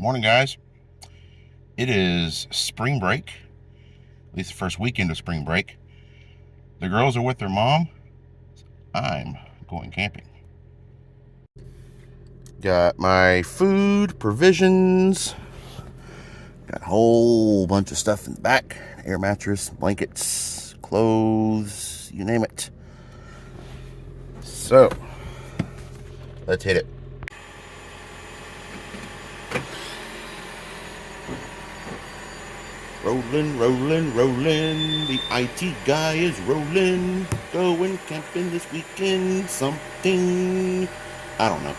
Morning, guys. It is spring break, at least the first weekend of spring break. The girls are with their mom. I'm going camping. Got my food, provisions, got a whole bunch of stuff in the back. Air mattress, blankets, clothes, you name it. So, let's hit it. Rolling, rolling, rolling. The IT guy is rolling. Going camping this weekend. Something. I don't know.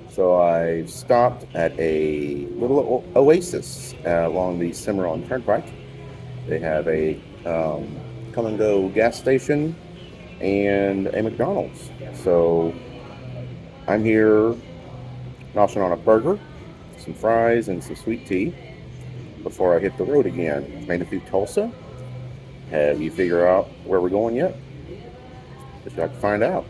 So I stopped at a little oasis along the Cimarron Turnpike. They have a come and go gas station and a McDonald's. So I'm here noshing on a burger, some fries, and some sweet tea before I hit the road again. Made it through Tulsa. Have you figured out where we're going yet? Just got to find out.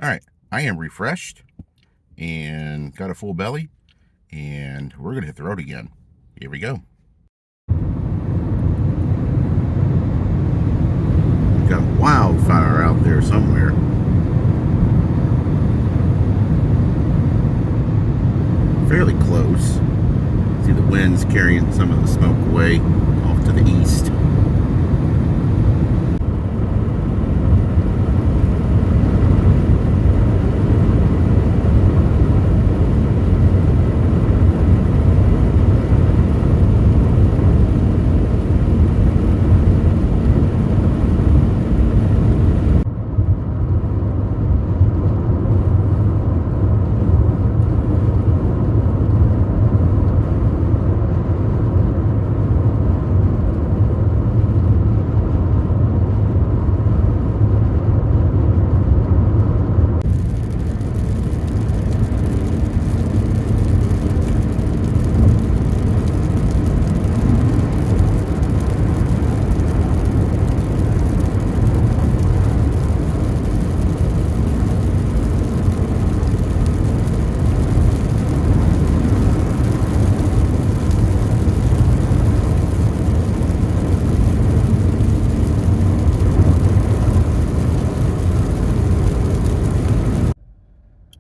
All right, I am refreshed and got a full belly, and we're gonna hit the road again. Here we go. Got a wildfire out there somewhere. Fairly close. See the winds carrying some of the smoke away off to the east.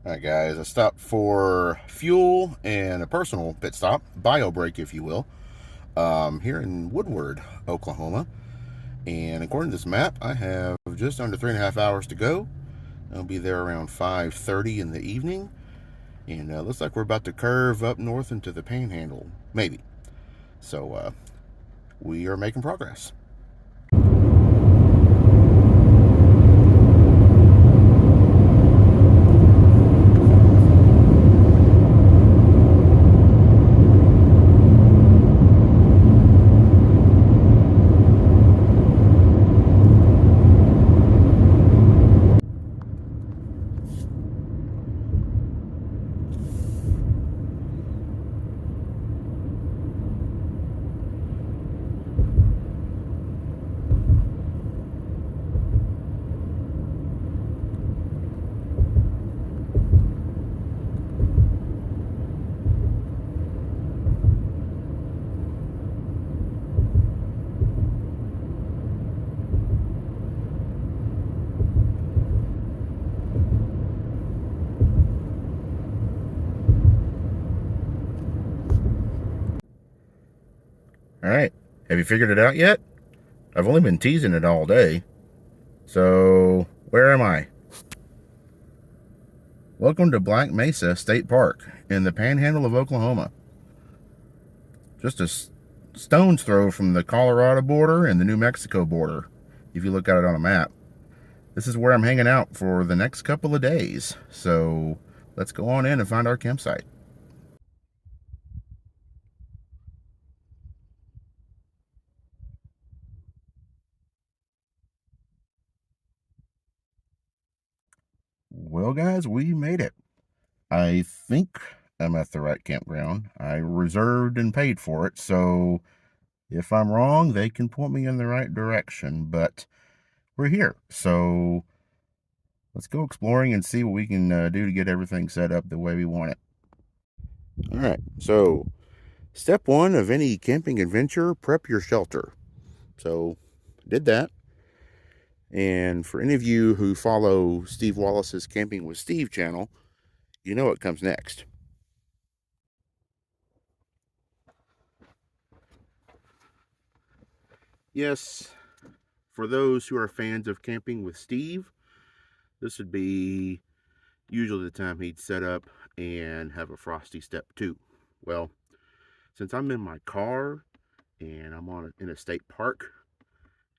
Alright guys, I stopped for fuel and a personal pit stop, bio break if you will, here in Woodward, Oklahoma. And according to this map, I have just under 3.5 hours to go. I'll be there around 5:30 in the evening. And looks like we're about to curve up north into the Panhandle, maybe. So we are making progress. All right. Have you figured it out yet? I've only been teasing it all day. So, where am I? Welcome to Black Mesa State Park in the panhandle of Oklahoma. Just a stone's throw from the Colorado border and the New Mexico border, if you look at it on a map. This is where I'm hanging out for the next couple of days. So, let's go on in and find our campsite. Well, guys, we made it. I think I'm at the right campground. I reserved and paid for it, so if I'm wrong, they can point me in the right direction, but we're here. So let's go exploring and see what we can do to get everything set up the way we want it. All right, so step one of any camping adventure, prep your shelter. So did that. And for any of you who follow Steve Wallace's Camping with Steve channel, you know what comes next. Yes, for those who are fans of Camping with Steve, this would be usually the time he'd set up and have a frosty step 2. Well, since I'm in my car and I'm in a state park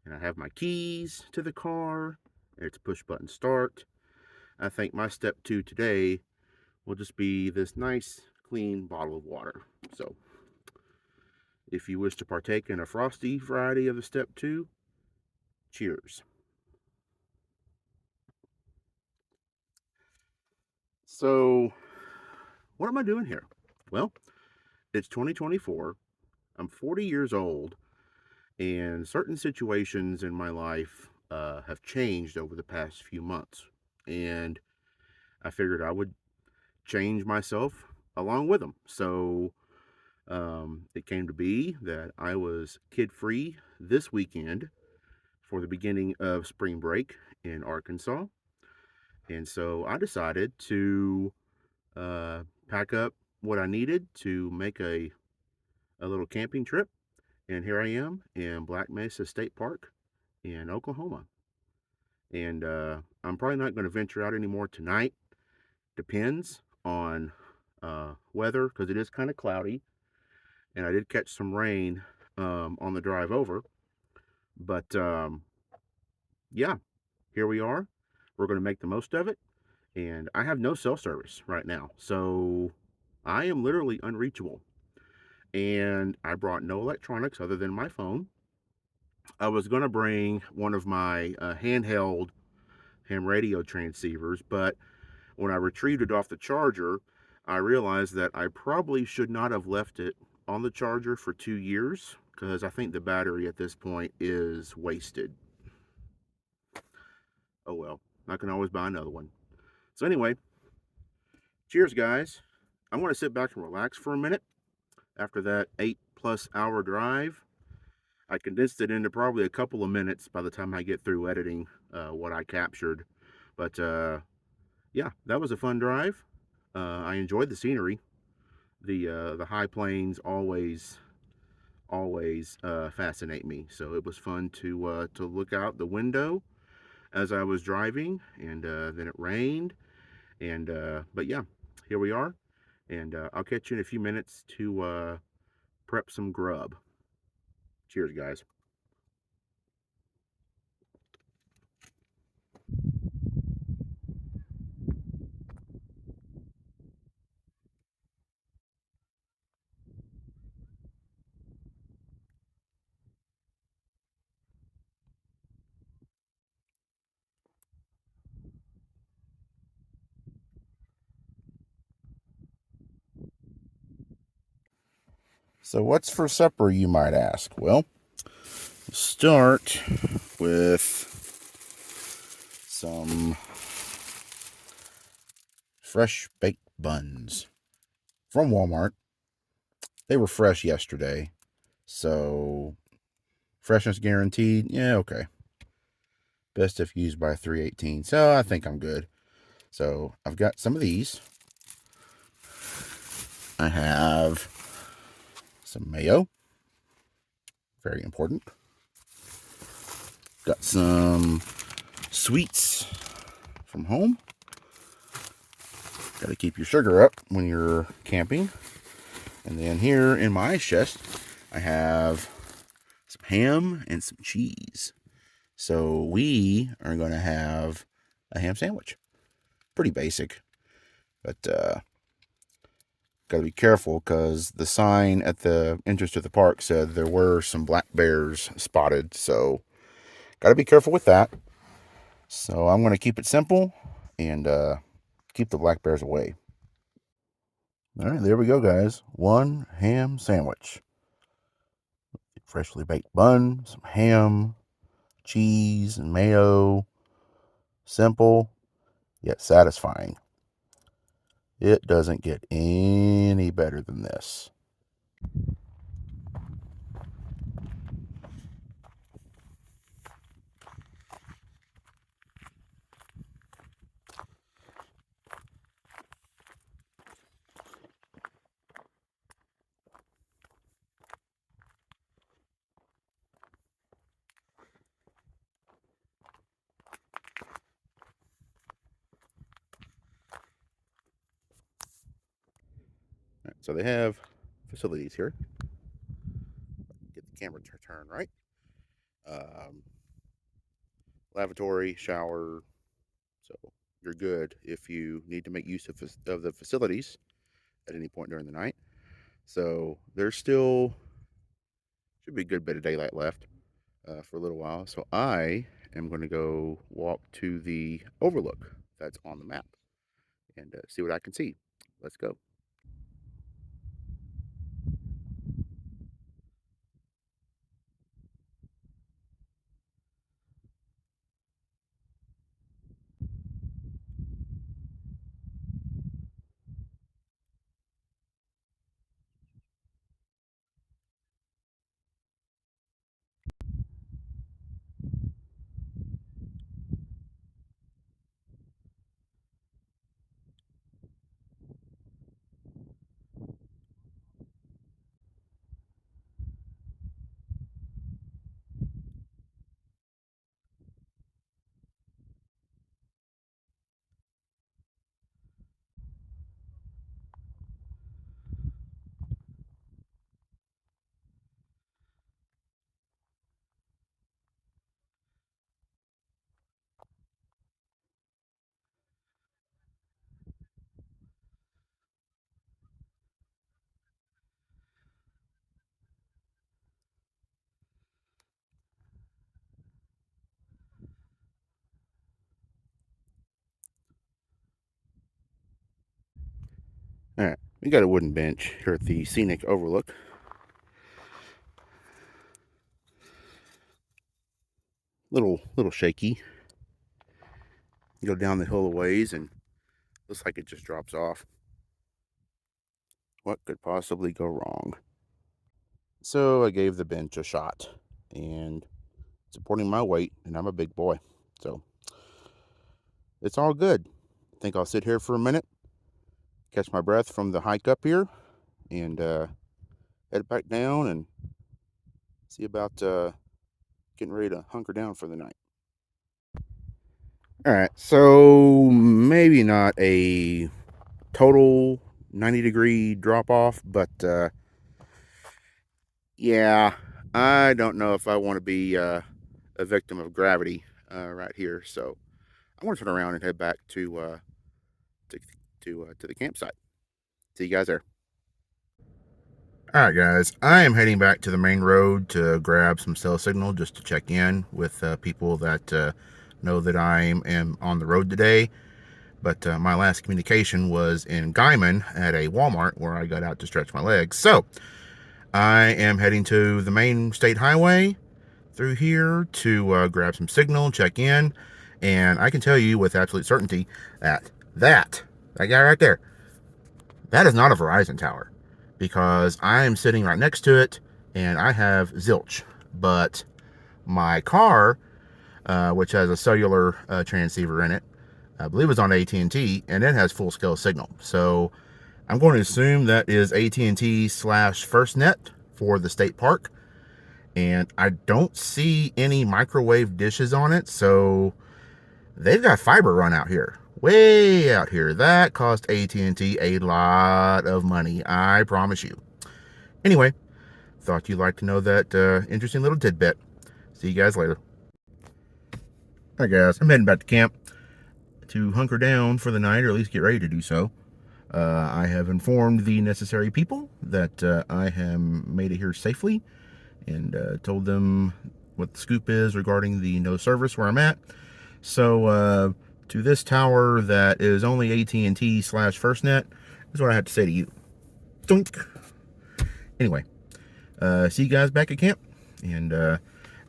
and I have my keys to the car and it's push button start, I think my step 2 today will just be this nice clean bottle of water. So if you wish to partake in a frosty variety of the step 2, cheers. So what am I doing here? Well, it's 2024. I'm 40 years old, and certain situations in my life have changed over the past few months. And I figured I would change myself along with them. So it came to be that I was kid free this weekend for the beginning of spring break in Arkansas. And so I decided to pack up what I needed to make a little camping trip. And here I am in Black Mesa State Park in Oklahoma. And I'm probably not going to venture out anymore tonight. Depends on weather because it is kind of cloudy. And I did catch some rain on the drive over. But yeah, here we are. We're going to make the most of it. And I have no cell service right now. So I am literally unreachable. And I brought no electronics other than my phone. I was going to bring one of my handheld ham radio transceivers, but when I retrieved it off the charger, I realized that I probably should not have left it on the charger for 2 years because I think the battery at this point is wasted. Oh well, I can always buy another one. So anyway, cheers guys. I'm going to sit back and relax for a minute after that 8+ hour drive. I condensed it into probably a couple of minutes by the time I get through editing what I captured. But yeah, that was a fun drive. I enjoyed the scenery. The high plains always fascinate me. So it was fun to look out the window as I was driving, and then it rained, and but yeah, here we are, and I'll catch you in a few minutes to prep some grub. Cheers, guys. So, what's for supper, you might ask? Well, start with some fresh baked buns from Walmart. They were fresh yesterday, so freshness guaranteed. Yeah, okay. Best if used by 318. So I think I'm good. So I've got some of these. I have some mayo. Very important. Got some sweets from home. Got to keep your sugar up when you're camping. And then here in my ice chest, I have some ham and some cheese. So we are going to have a ham sandwich. Pretty basic, but got to be careful because the sign at the entrance to the park said there were some black bears spotted. So got to be careful with that. So I'm going to keep it simple and keep the black bears away. All right, there we go, guys. One ham sandwich. Freshly baked bun, some ham, cheese, and mayo. Simple, yet satisfying. It doesn't get any better than this. Right, so they have facilities here. Get the camera to turn right. Lavatory, shower. So you're good if you need to make use of the facilities at any point during the night. So there's still should be a good bit of daylight left for a little while. So I am going to go walk to the overlook that's on the map and see what I can see. Let's go. All right, we got a wooden bench here at the scenic overlook. Little shaky. You go down the hill a ways and looks like it just drops off. What could possibly go wrong? So I gave the bench a shot and supporting my weight, and I'm a big boy. So it's all good. I think I'll sit here for a minute, catch my breath from the hike up here, and head back down and see about getting ready to hunker down for the night. All right, so maybe not a total 90-degree drop off, but yeah, I don't know if I want to be a victim of gravity right here. So I want to turn around and head back to the campsite. See you guys there. All right, guys, I am heading back to the main road to grab some cell signal just to check in with people that know that I am on the road today. But my last communication was in Guyman at a Walmart where I got out to stretch my legs. So I am heading to the main state highway through here to grab some signal, check in. And I can tell you with absolute certainty that guy right there, that is not a Verizon tower, because I am sitting right next to it and I have zilch. But my car, which has a cellular transceiver in it, I believe it's on AT&T, and it has full scale signal. So I'm going to assume that is AT&T / FirstNet for the state park. and I don't see any microwave dishes on it, so they've got fiber run out here, way out here. That cost AT&T a lot of money, I promise you. Anyway, thought you'd like to know that interesting little tidbit. See you guys later. Hi guys, I'm heading back to camp to hunker down for the night, or at least get ready to do so. I have informed the necessary people that I have made it here safely, and told them what the scoop is regarding the no service where I'm at. So to this tower that is only AT&T / FirstNet is what I have to say to you. Doink. Anyway, see you guys back at camp. And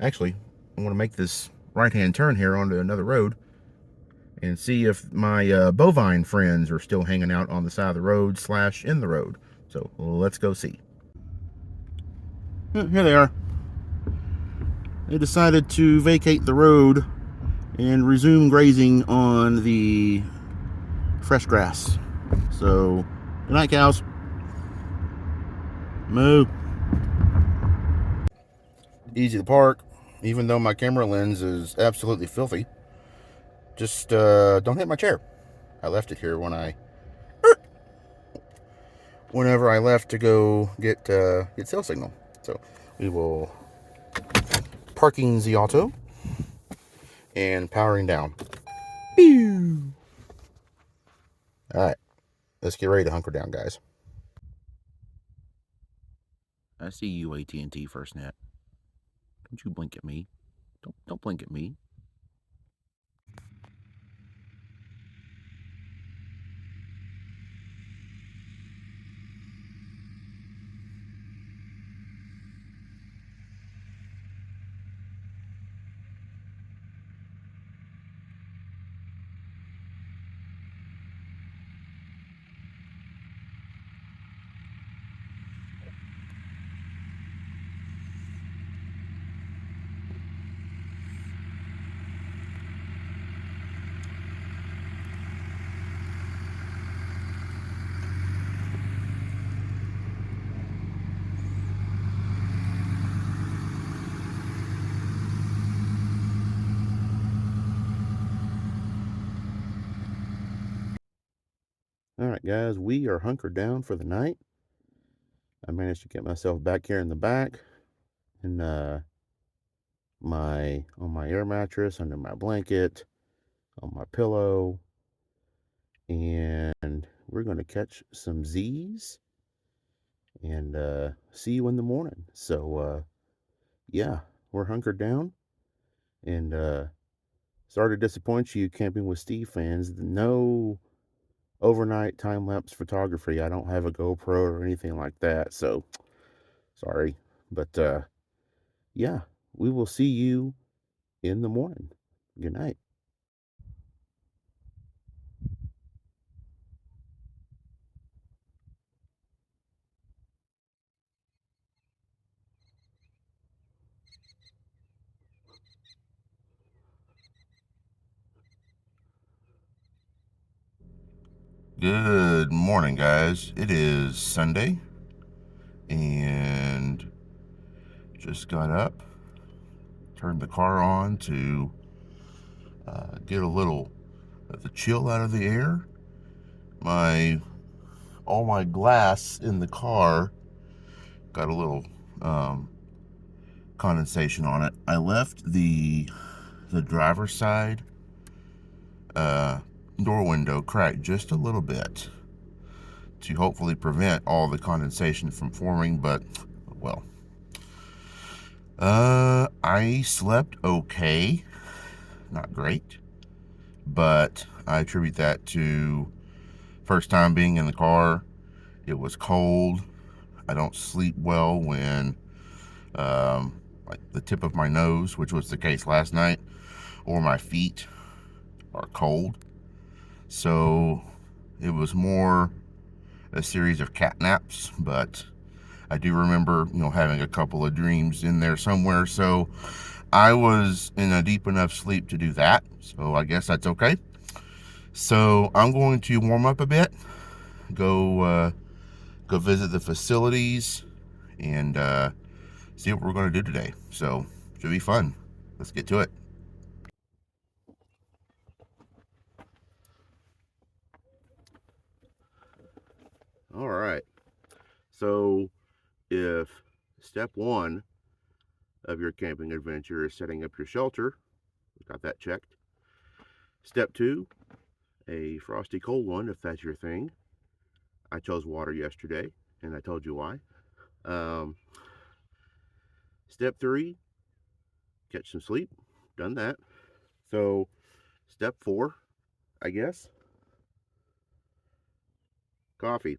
actually, I want to make this right-hand turn here onto another road and see if my bovine friends are still hanging out on the side of the road / in the road. So let's go see. Here they are. They decided to vacate the road and resume grazing on the fresh grass. So, good night, cows. Moo. Easy to park, even though my camera lens is absolutely filthy. Just don't hit my chair. I left it here whenever I left to go get cell signal. So we will parking the auto and powering down. Pew! All right, let's get ready to hunker down, guys. I see you, AT&T FirstNet. Don't you blink at me. Don't blink at me. All right, guys, we are hunkered down for the night. I managed to get myself back here in the back, and on my air mattress, under my blanket, on my pillow, and we're going to catch some Z's and see you in the morning. So yeah, we're hunkered down, and sorry to disappoint you, Camping with Steve fans. No overnight time-lapse photography. I don't have a GoPro or anything like that, so sorry. But yeah, we will see you in the morning. Good night. Good morning, guys. It is Sunday, and just got up, turned the car on to get a little of the chill out of the air. All my glass in the car got a little condensation on it. I left the driver's side door window cracked just a little bit to hopefully prevent all the condensation from forming, but well, I slept okay, not great, but I attribute that to first time being in the car. It was cold. I don't sleep well when like the tip of my nose, which was the case last night, or my feet are cold. So it was more a series of cat naps, but I do remember, having a couple of dreams in there somewhere. So I was in a deep enough sleep to do that. So I guess that's okay. So I'm going to warm up a bit, go visit the facilities, and see what we're going to do today. So, should be fun. Let's get to it. All right. So, if step one of your camping adventure is setting up your shelter, got that checked. Step two, a frosty cold one, if that's your thing. I chose water yesterday, and I told you why. Step three, catch some sleep. Done that. So, step four, I guess, coffee.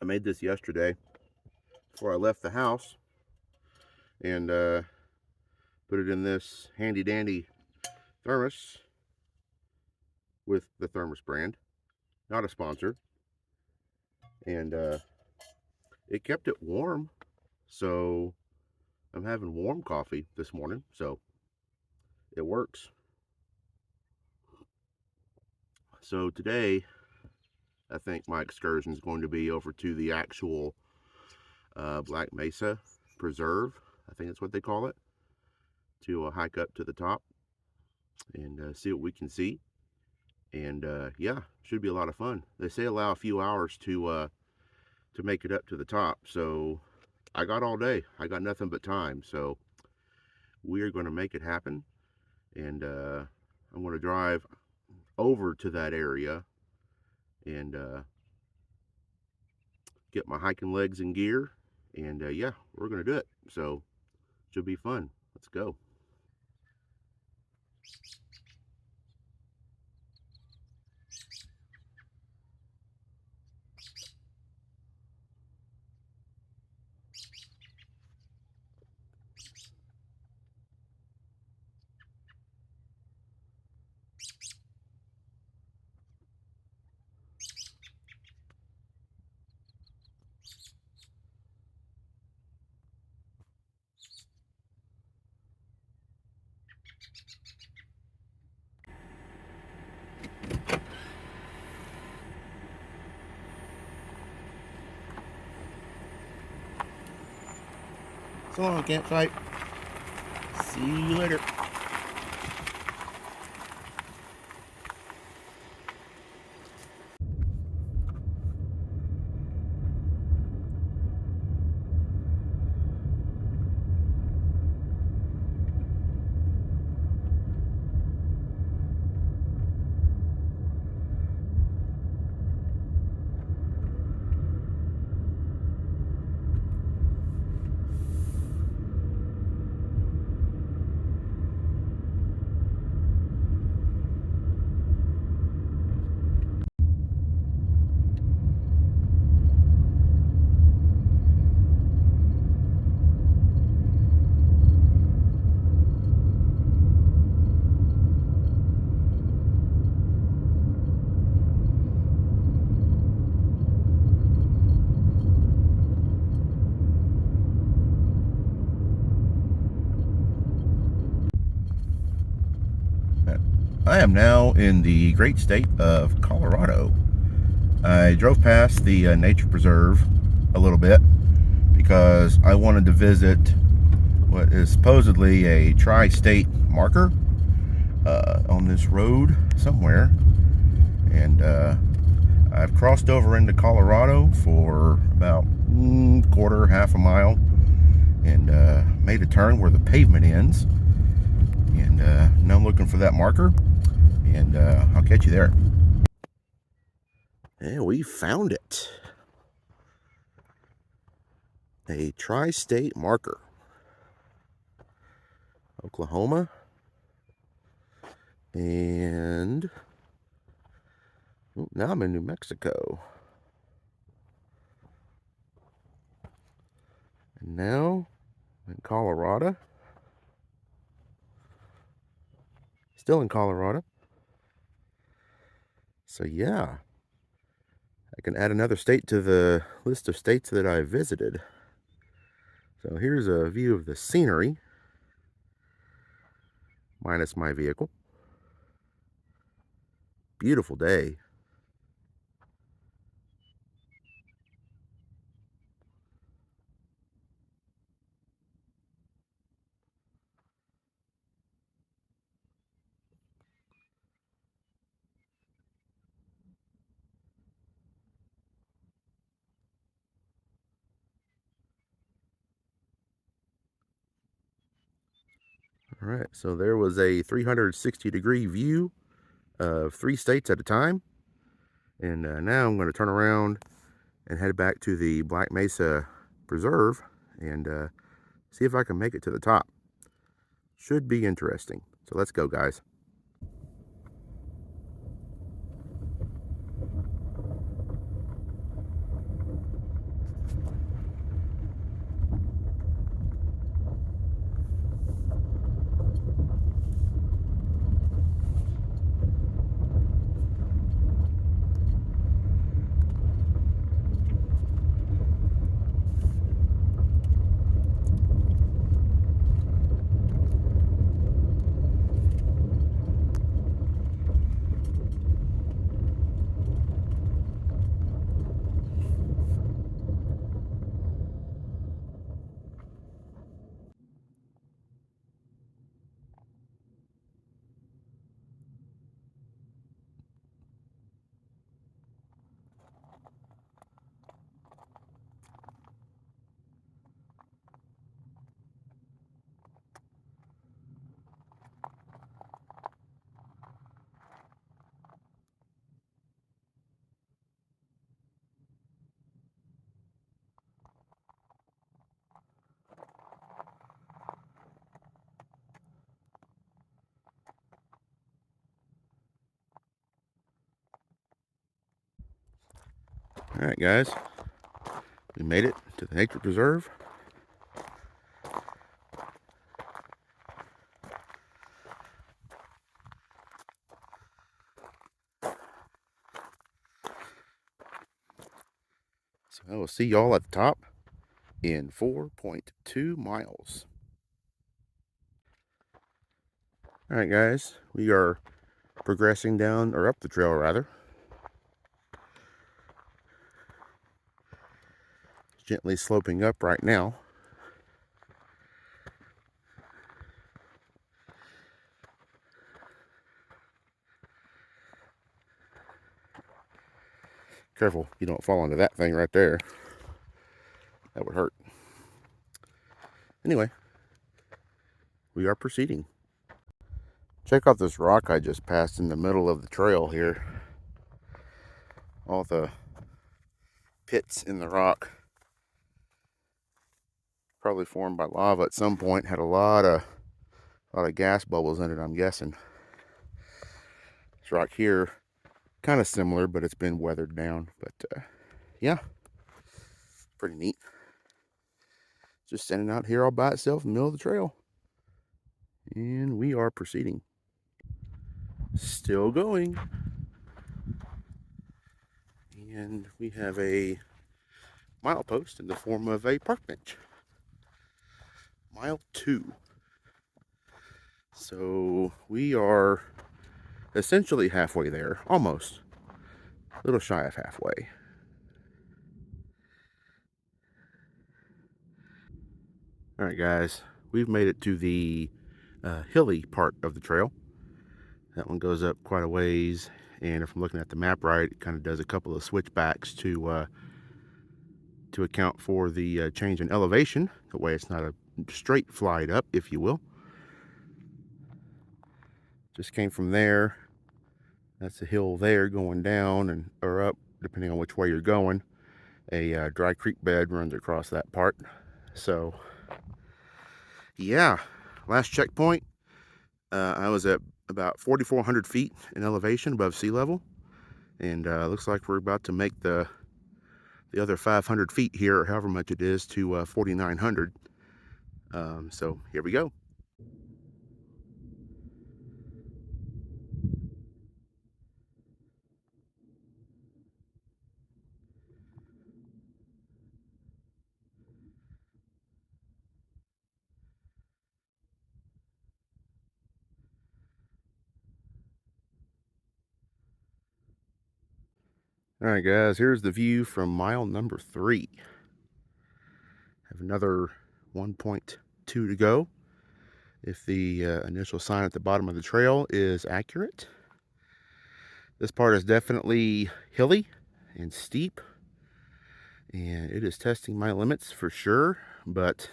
I made this yesterday before I left the house, and put it in this handy dandy thermos with the Thermos brand, not a sponsor, and it kept it warm, so I'm having warm coffee this morning, so it works. So today, I think my excursion is going to be over to the actual Black Mesa Preserve, I think that's what they call it, to hike up to the top and see what we can see. And yeah, should be a lot of fun. They say allow a few hours to make it up to the top, so I got all day. I got nothing but time, so we are going to make it happen. And I'm going to drive over to that area and get my hiking legs in gear. And yeah, we're going to do it. So should be fun. Let's go. So long, campsite. See you later. I am now in the great state of Colorado. I drove past the nature preserve a little bit because I wanted to visit what is supposedly a tri-state marker on this road somewhere. And I've crossed over into Colorado for about half a mile, and made a turn where the pavement ends. And now I'm looking for that marker, and I'll catch you there. And we found it. A tri-state marker. Oklahoma and now I'm in New Mexico. And now I'm in Colorado. Still in Colorado. So yeah, I can add another state to the list of states that I visited. So here's a view of the scenery, minus my vehicle. Beautiful day. All right, so there was a 360-degree view of 3 states at a time. And now I'm going to turn around and head back to the Black Mesa Preserve and see if I can make it to the top. Should be interesting. So let's go, guys. All right, guys. We made it to the Nature Preserve. So I will see y'all at the top in 4.2 miles. All right, guys. We are progressing down, or up the trail, rather. Gently sloping up right now. Careful, you don't fall into that thing right there. That would hurt. Anyway, we are proceeding. Check out this rock I just passed in the middle of the trail here. All the pits in the rock, probably formed by lava at some point, had a lot of gas bubbles in it, I'm guessing. This rock here, kind of similar, but it's been weathered down. But yeah, pretty neat. Just standing out here all by itself in the middle of the trail. And we are proceeding. Still going. And we have a milepost in the form of a park bench. Mile 2. So we are essentially halfway there, almost. A little shy of halfway. All right, guys, we've made it to the hilly part of the trail. That one goes up quite a ways, and if I'm looking at the map right, it kind of does a couple of switchbacks to account for the change in elevation. That way it's not a straight flight up, if you will. Just came from there. That's a hill there going down and or up, depending on which way you're going. A dry creek bed runs across that part. So yeah, last checkpoint, I was at about 4,400 feet in elevation above sea level, and looks like we're about to make the other 500 feet here, or however much it is, to 4,900. So here we go. All right, guys, here's the view from mile number 3. Have another 1.2 to go. If the initial sign at the bottom of the trail is accurate. This part is definitely hilly and steep, and it is testing my limits for sure, but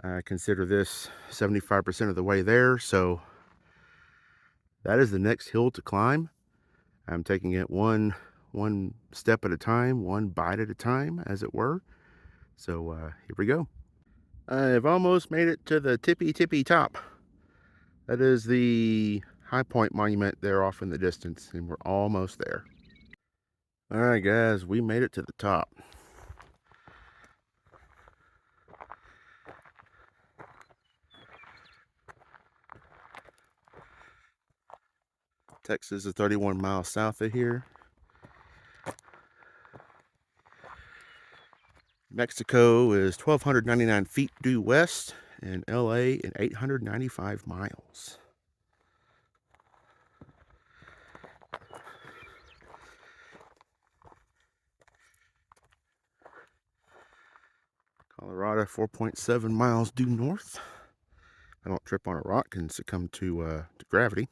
I consider this 75% of the way there, so that is the next hill to climb. I'm taking it one step at a time, one bite at a time, as it were. So here we go. I've almost made it to the tippy top. That is the High Point Monument there off in the distance, and we're almost there. All right, guys, we made it to the top. Texas is 31 miles south of here. Mexico is 1,299 feet due west, and LA in 895 miles. Colorado 4.7 miles due north. I don't trip on a rock and succumb to gravity.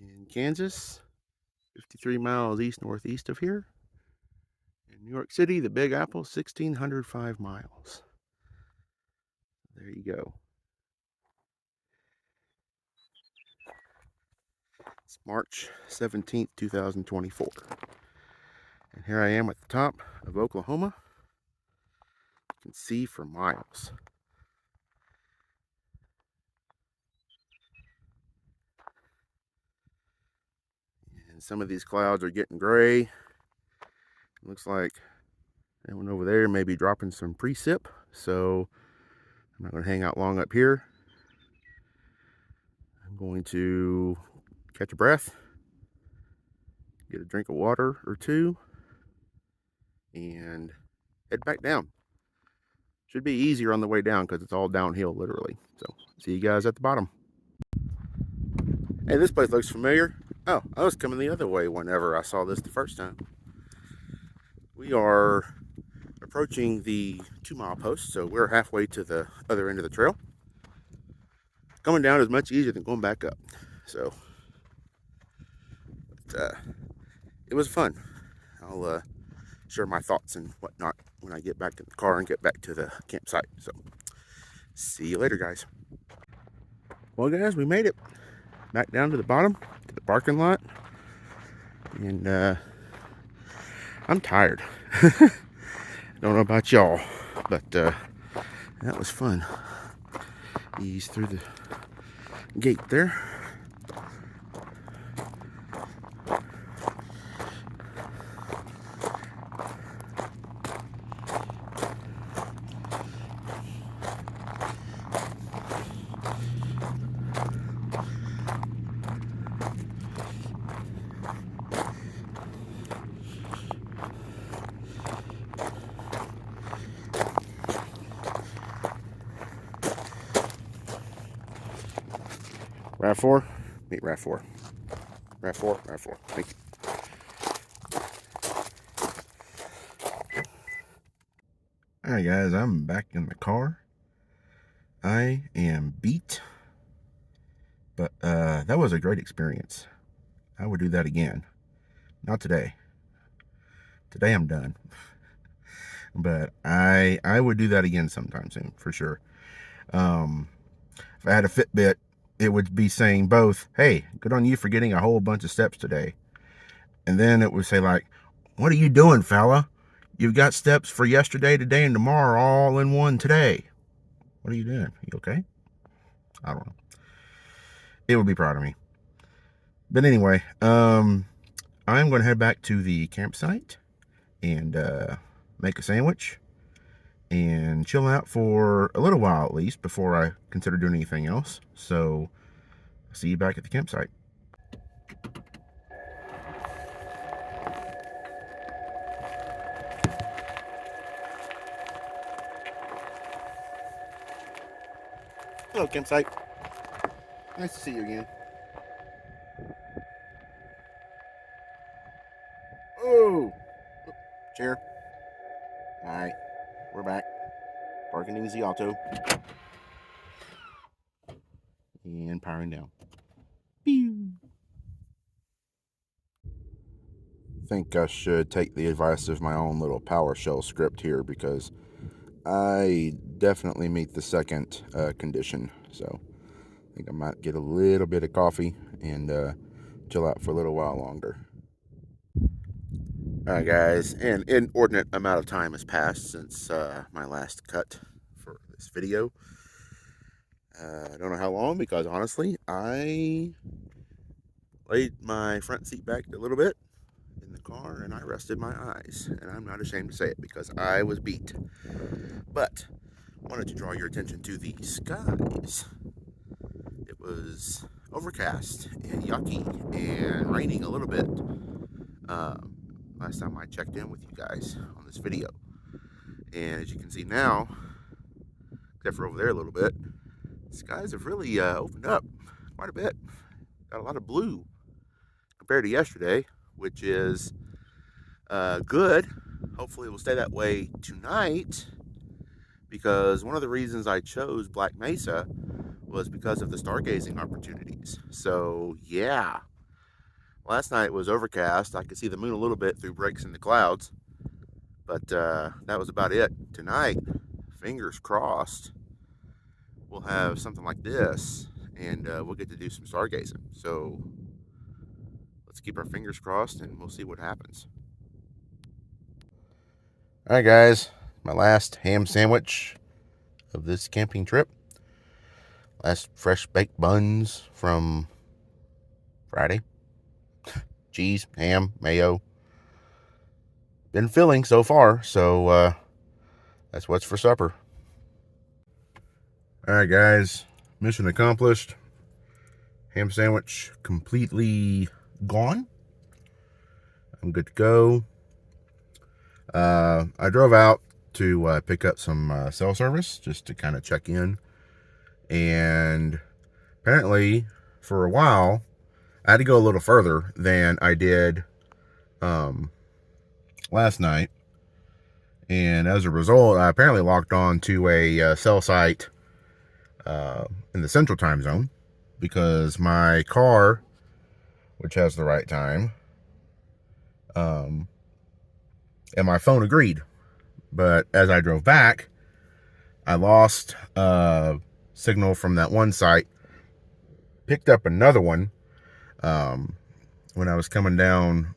In Kansas, 53 miles east-northeast of here. In New York City, the Big Apple, 1,605 miles. There you go. It's March 17th, 2024. And here I am at the top of Oklahoma. You can see for miles. And some of these clouds are getting gray. It looks like that one over there may be dropping some precip, so I'm not going to hang out long up here. I'm going to catch a breath, get a drink of water or two, and head back down. Should be easier on the way down because it's all downhill, literally. So, see you guys at the bottom. Hey, this place looks familiar. Oh, I was coming the other way whenever I saw this the first time. We are approaching the 2-mile post, so we're halfway to the other end of the trail. Coming down is much easier than going back up. So, it was fun. I'll share my thoughts and whatnot when I get back to the car and get back to the campsite. So, see you later, guys. Well, guys, we made it back down to the bottom, to the parking lot. And I'm tired. Don't know about y'all, but that was fun. Ease through the gate there. RAV4, meet RAV4. RAV4, RAV4. Thank you. Alright, guys, I'm back in the car. I am beat, but that was a great experience. I would do that again. Not today. Today I'm done. But I would do that again sometime soon, for sure. If I had a Fitbit, it would be saying both, hey, good on you for getting a whole bunch of steps today. And then it would say like, what are you doing, fella? You've got steps for yesterday, today, and tomorrow all in one today. What are you doing? You okay? I don't know. It would be proud of me. But anyway, I'm going to head back to the campsite and make a sandwich and chill out for a little while at least before I consider doing anything else. So, see you back at the campsite. Hello, campsite. Nice to see you again. Oh! Chair. Alright, we're back. Parking easy auto. And powering down. Pew. Think I should take the advice of my own little PowerShell script here because I definitely meet the second condition. So I think I might get a little bit of coffee and chill out for a little while longer. All right, guys, an inordinate amount of time has passed since my last cut for this video. I don't know how long because honestly, I laid my front seat back a little bit in the car and I rested my eyes. And I'm not ashamed to say it because I was beat. But I wanted to draw your attention to the skies. It was overcast and yucky and raining a little bit last time I checked in with you guys on this video. And as you can see now, except for over there a little bit, the skies have really opened up quite a bit. Got a lot of blue compared to yesterday, which is good. Hopefully it will stay that way tonight, because one of the reasons I chose Black Mesa was because of the stargazing opportunities. So yeah, last night was overcast. I could see the moon a little bit through breaks in the clouds, but that was about it. Tonight, fingers crossed, we'll have something like this, and we'll get to do some stargazing. So let's keep our fingers crossed, and we'll see what happens. All right, guys, my last ham sandwich of this camping trip. Last fresh baked buns from Friday. Cheese, ham, mayo. Been filling so far, so that's what's for supper. All right, guys, mission accomplished. Ham sandwich completely gone. I'm good to go. I drove out to pick up some cell service just to kind of check in. And apparently, for a while, I had to go a little further than I did last night. And as a result, I apparently locked on to a cell site in the central time zone because my car, which has the right time, and my phone agreed. But as I drove back, I lost signal from that one site, picked up another one when I was coming down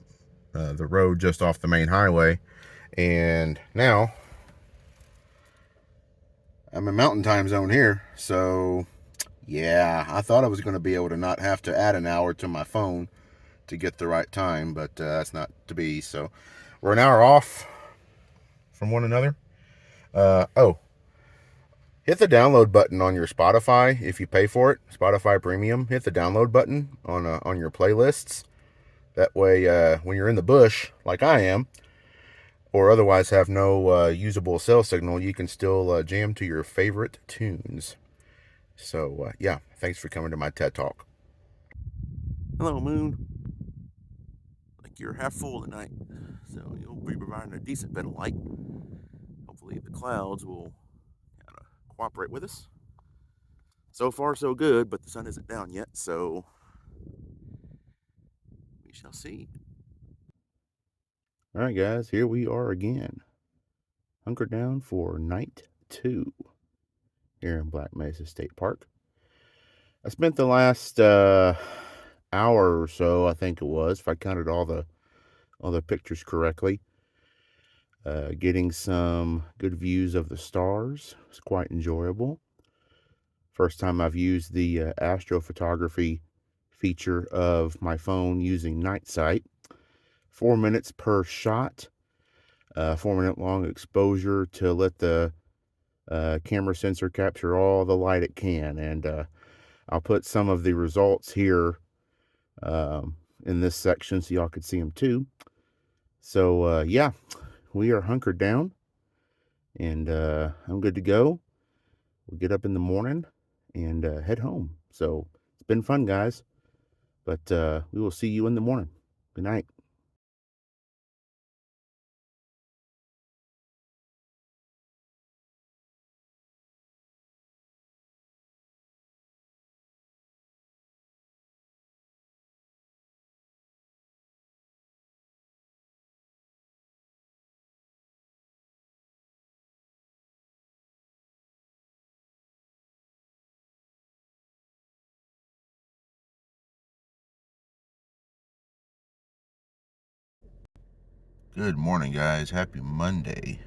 the road just off the main highway, and now I'm in mountain time zone here. So yeah, I thought I was going to be able to not have to add an hour to my phone to get the right time, but that's not to be. So we're an hour off from one another. Oh, hit the download button on your Spotify if you pay for it. Spotify Premium. Hit the download button on your playlists. That way, when you're in the bush, like I am, or otherwise have no usable cell signal, you can still jam to your favorite tunes. So, yeah, thanks for coming to my TED Talk. Hello, Moon. Like you're half full tonight, so you'll be providing a decent bit of light. Hopefully, the clouds will kind of cooperate with us. So far, so good, but the sun isn't down yet, so we shall see. All right, guys, here we are again. Hunker down for night 2 here in Black Mesa State Park. I spent the last hour or so, I think it was, if I counted all the pictures correctly, getting some good views of the stars. It was quite enjoyable. First time I've used the astrophotography feature of my phone using Night Sight. 4 minutes per shot, 4-minute long exposure to let the camera sensor capture all the light it can. And I'll put some of the results here in this section so y'all could see them too. So yeah, we are hunkered down, and I'm good to go. We'll get up in the morning and head home. So it's been fun, guys, but we will see you in the morning. Good night. Good morning, guys. Happy Monday.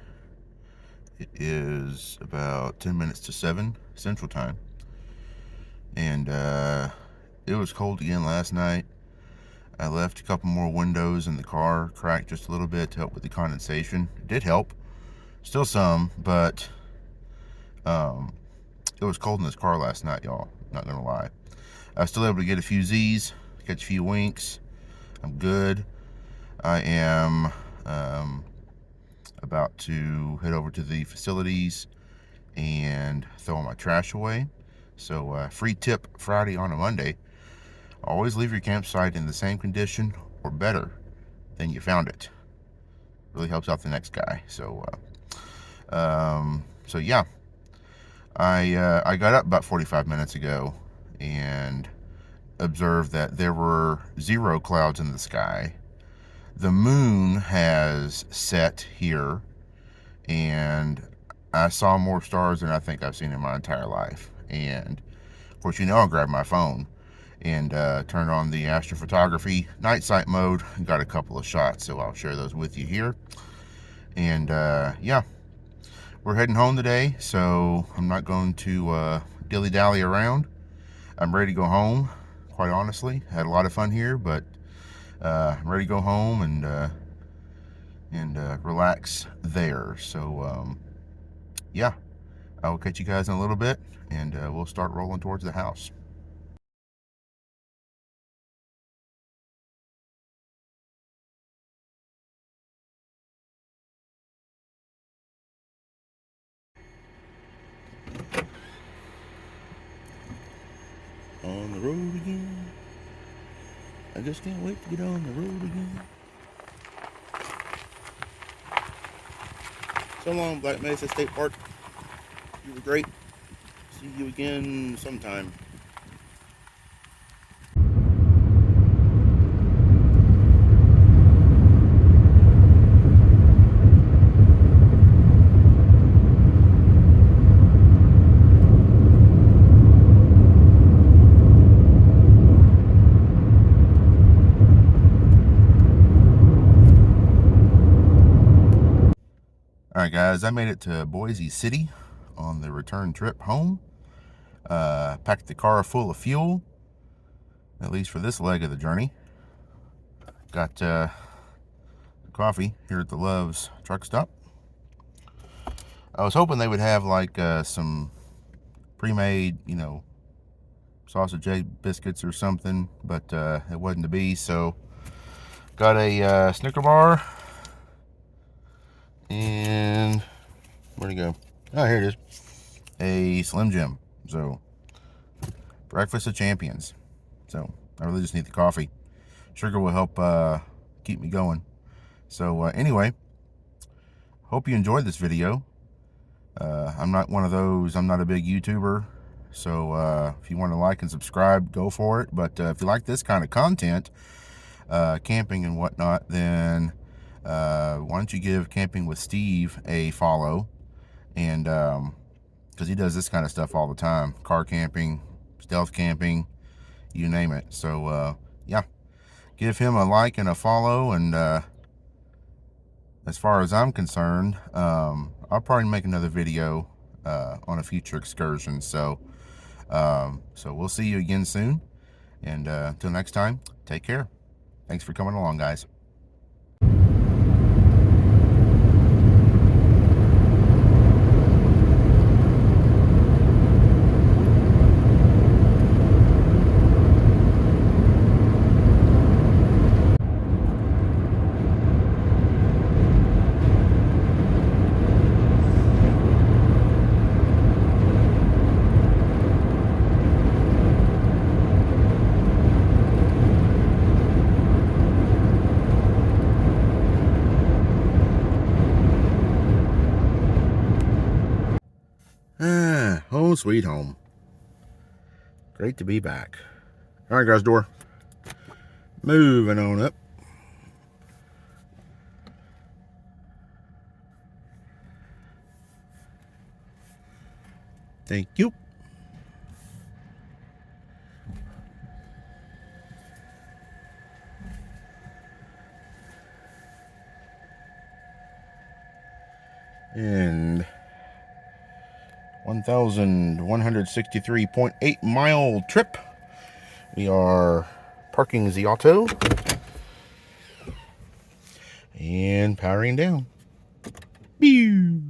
It is about 10 minutes to 7 Central Time. And it was cold again last night. I left a couple more windows in the car cracked just a little bit to help with the condensation. It did help. Still some, but it was cold in this car last night, y'all. Not gonna lie. I was still able to get a few Z's, catch a few winks. I'm good. I am about to head over to the facilities and throw all my trash away. So free tip Friday on a Monday: always leave your campsite in the same condition or better than you found it. Really helps out the next guy. So yeah, I got up about 45 minutes ago and observed that there were 0 clouds in the sky. The moon has set here, and I saw more stars than I think I've seen in my entire life. And of course, I grabbed my phone and turned on the astrophotography night sight mode and got a couple of shots, so I'll share those with you here. And yeah, we're heading home today, so I'm not going to dilly-dally around. I'm ready to go home, quite honestly. Had a lot of fun here, but I'm ready to go home and relax there. So yeah, I'll catch you guys in a little bit, and we'll start rolling towards the house. On the road again. I just can't wait to get on the road again. So long, Black Mesa State Park. You were great. See you again sometime. Alright guys, I made it to Boise City on the return trip home. Packed the car full of fuel, at least for this leg of the journey. Got coffee here at the Love's truck stop. I was hoping they would have like some pre-made, sausage egg biscuits or something, but it wasn't to be. So got a Snicker bar, and where'd it go? Oh, here it is. A Slim Jim. So breakfast of champions. So I really just need the coffee. Sugar will help keep me going. So anyway, hope you enjoyed this video. I'm not one of those, I'm not a big YouTuber, so if you want to like and subscribe, go for it. But if you like this kind of content, camping and whatnot, then why don't you give Camping with Steve a follow? And because he does this kind of stuff all the time: car camping, stealth camping, you name it. So yeah, give him a like and a follow. And as far as I'm concerned, I'll probably make another video on a future excursion. So we'll see you again soon, and until next time, take care. Thanks for coming along, guys. Home sweet home. Great to be back. All right, guys, door. Moving on up. Thank you. And 1,163.8 mile trip. We are parking the auto and powering down. Pew!